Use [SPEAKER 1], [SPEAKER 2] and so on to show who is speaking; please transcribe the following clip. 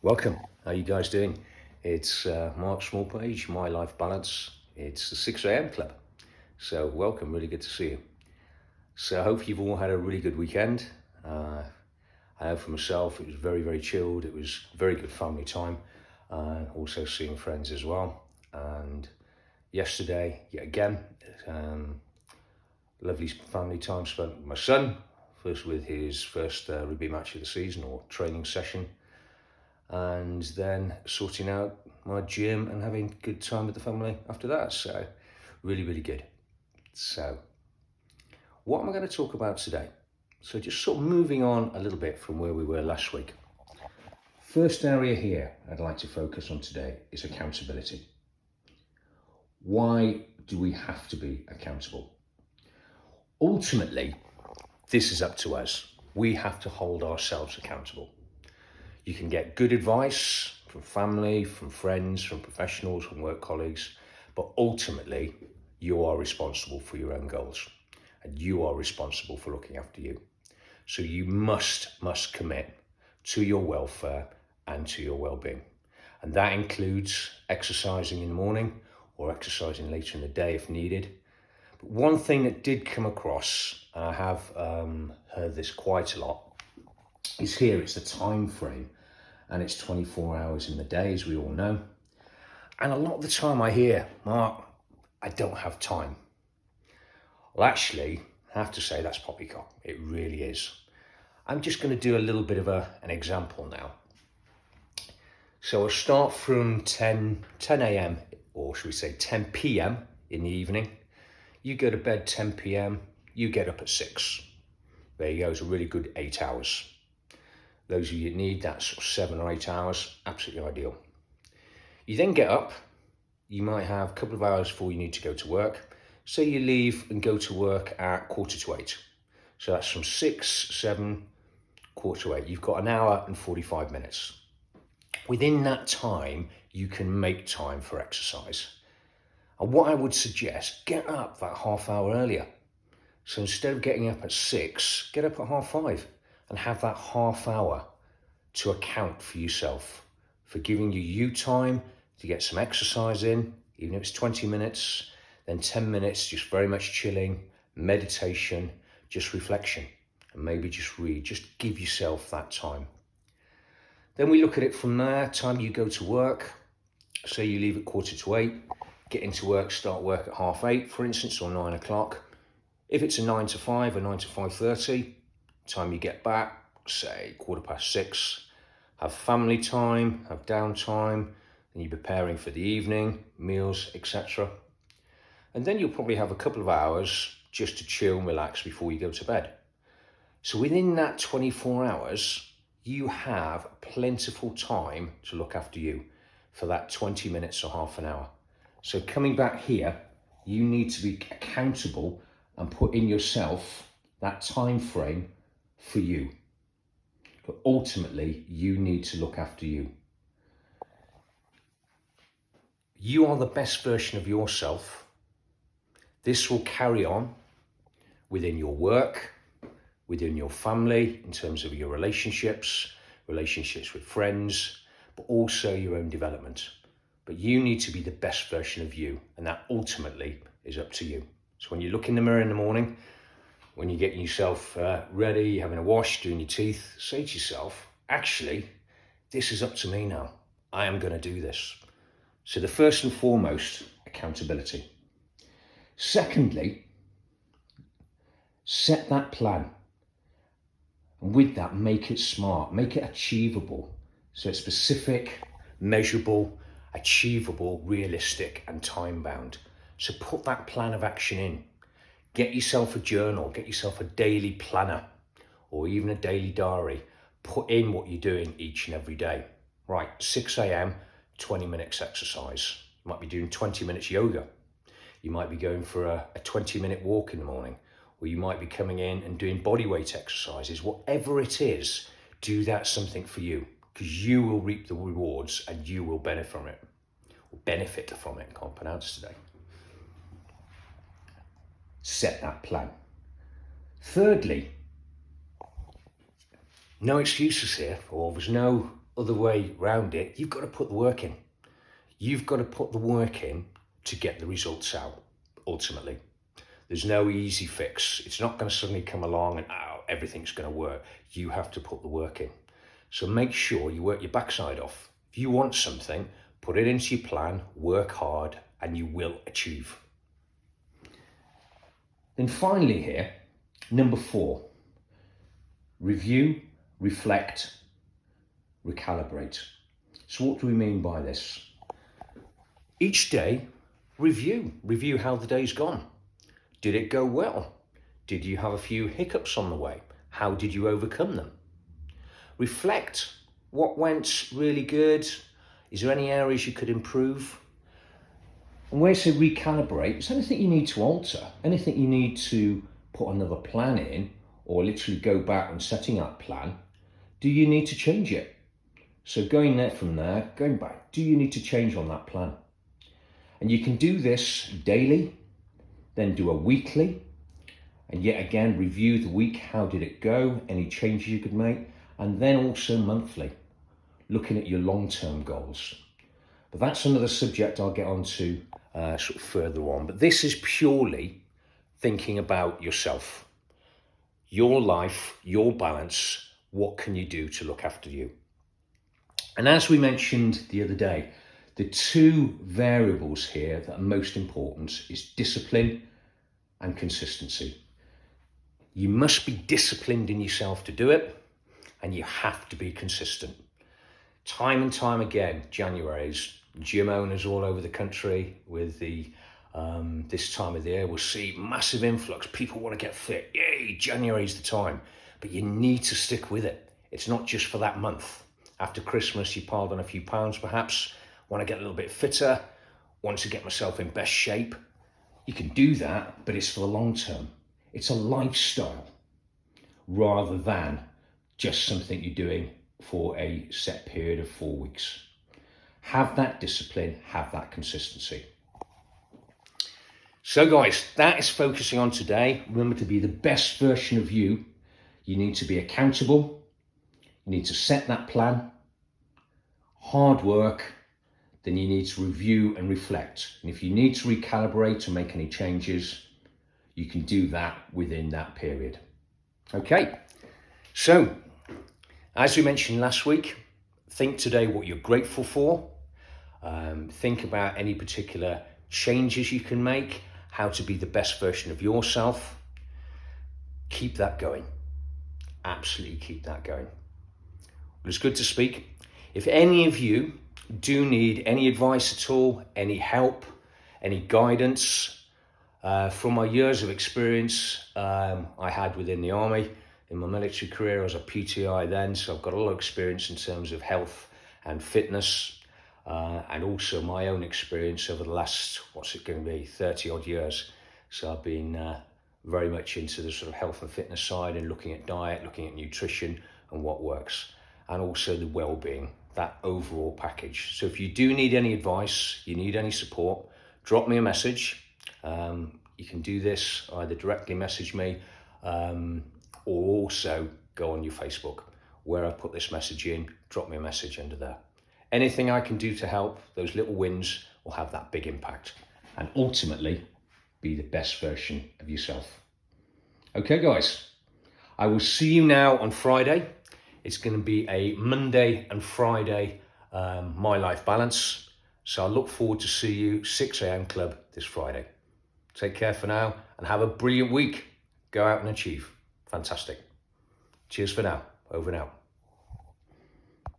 [SPEAKER 1] Welcome. How you guys doing? It's Mark Smallpage, My Life Balance. It's the 6 a.m. club. So welcome, really good to see you. So I hope you've all had a really good weekend. I know for myself, it was very, very chilled. It was very good family time, and also seeing friends as well. And yesterday, yet again, lovely family time spent with my son, first with his first rugby match of the season or training session, and then sorting out my gym and having a good time with the family after that. So really, really good. So what am I going to talk about today? So just sort of moving on a little bit from where we were last week. First area here I'd like to focus on today is accountability. Why do we have to be accountable? Ultimately, this is up to us. We have to hold ourselves accountable. You can get good advice from family, from friends, from professionals, from work colleagues, but ultimately you are responsible for your own goals and you are responsible for looking after you. So you must commit to your welfare and to your well-being. And that includes exercising in the morning or exercising later in the day if needed. But one thing that did come across, and I have heard this quite a lot, is here it's the time frame. And it's 24 hours in the day, as we all know. And a lot of the time I hear, Mark, I don't have time. Well, actually, I have to say that's poppycock. It really is. I'm just going to do a little bit of an example now. So I'll start from 10 a.m. or should we say 10 p.m. in the evening. You go to bed 10 p.m., you get up at 6. There you go, it's a really good 8 hours. Those of you that need that sort of 7 or 8 hours, absolutely ideal. You then get up, you might have a couple of hours before you need to go to work. So you leave and go to work at 7:45. So that's from 6, 7, 7:45. You've got an hour and 45 minutes. Within that time, you can make time for exercise. And what I would suggest, get up that half hour earlier. So instead of getting up at 6, get up at 5:30. And have that half hour to account for yourself, for giving you time to get some exercise in, even if it's 20 minutes, then 10 minutes, just very much chilling, meditation, just reflection, and maybe just read, just give yourself that time. Then we look at it from there, time you go to work, say you leave at 7:45, get into work, start work at 8:30, for instance, or 9 o'clock. If it's a 9 to 5 or 9 to 5:30, time you get back, say 6:15, have family time, have downtime, and you're preparing for the evening, meals, etc. And then you'll probably have a couple of hours just to chill and relax before you go to bed. So within that 24 hours, you have plentiful time to look after you for that 20 minutes or half an hour. So coming back here, you need to be accountable and put in yourself that time frame for you. But ultimately, you need to look after you. You are the best version of yourself. This will carry on within your work, within your family, in terms of your relationships with friends, but also your own development. But you need to be the best version of you, and that ultimately is up to you. So when you look in the mirror in the morning, when you're getting yourself ready, you're having a wash, doing your teeth, say to yourself, actually, this is up to me now. I am going to do this. So the first and foremost, accountability. Secondly, set that plan. And with that, make it smart, make it achievable. So it's specific, measurable, achievable, realistic, and time-bound. So put that plan of action in. Get yourself a journal, get yourself a daily planner or even a daily diary. Put in what you're doing each and every day. Right, 6 a.m, 20 minutes exercise. You might be doing 20 minutes yoga. You might be going for a 20-minute walk in the morning, or you might be coming in and doing body weight exercises. Whatever it is, do that something for you, because you will reap the rewards and you will benefit from it. Or benefit from it, can't pronounce today. Set that plan. Thirdly, no excuses here, or there's no other way around it, you've got to put the work in. You've got to put the work in to get the results out, ultimately. There's no easy fix. It's not going to suddenly come along and everything's going to work. You have to put the work in. So make sure you work your backside off. If you want something, put it into your plan, work hard, and you will achieve. Then finally here, number 4, review, reflect, recalibrate. So what do we mean by this? Each day, review how the day's gone. Did it go well? Did you have a few hiccups on the way? How did you overcome them? Reflect, what went really good? Is there any areas you could improve? And where to recalibrate, is anything you need to alter? Anything you need to put another plan in, or literally go back and setting that plan? Do you need to change it? So going back, do you need to change on that plan? And you can do this daily, then do a weekly, and yet again, review the week. How did it go? Any changes you could make? And then also monthly, looking at your long-term goals. But that's another subject I'll get onto sort of further on. But this is purely thinking about yourself, your life, your balance. What can you do to look after you? And as we mentioned the other day, the 2 variables here that are most important is discipline and consistency. You must be disciplined in yourself to do it, and you have to be consistent. Time and time again, January's gym owners all over the country with the this time of the year will see massive influx. People want to get fit. Yay, January's the time. But you need to stick with it. It's not just for that month. After Christmas, you piled on a few pounds perhaps, want to get a little bit fitter, want to get myself in best shape. You can do that, but it's for the long term. It's a lifestyle rather than just something you're doing for a set period of 4 weeks. Have that discipline, have that consistency. So guys, that is focusing on today. Remember, to be the best version of you, you need to be accountable. You need to set that plan, hard work, then you need to review and reflect. And if you need to recalibrate or make any changes, you can do that within that period. Okay, so as we mentioned last week, think today what you're grateful for. Think about any particular changes you can make, how to be the best version of yourself. Keep that going. Absolutely keep that going. Well, it's good to speak. If any of you do need any advice at all, any help, any guidance, from my years of experience I had within the army, in my military career, I was a PTI then, so I've got a lot of experience in terms of health and fitness, and also my own experience over the last, 30 odd years. So I've been very much into the sort of health and fitness side and looking at diet, looking at nutrition and what works, and also the well-being, that overall package. So if you do need any advice, you need any support, drop me a message. You can do this, either directly message me, or also go on your Facebook, where I put this message in, drop me a message under there. Anything I can do to help, those little wins will have that big impact, and ultimately be the best version of yourself. Okay guys, I will see you now on Friday. It's going to be a Monday and Friday My Life Balance. So I look forward to see you 6 a.m. club this Friday. Take care for now and have a brilliant week. Go out and achieve. Fantastic. Cheers for now. Over and out.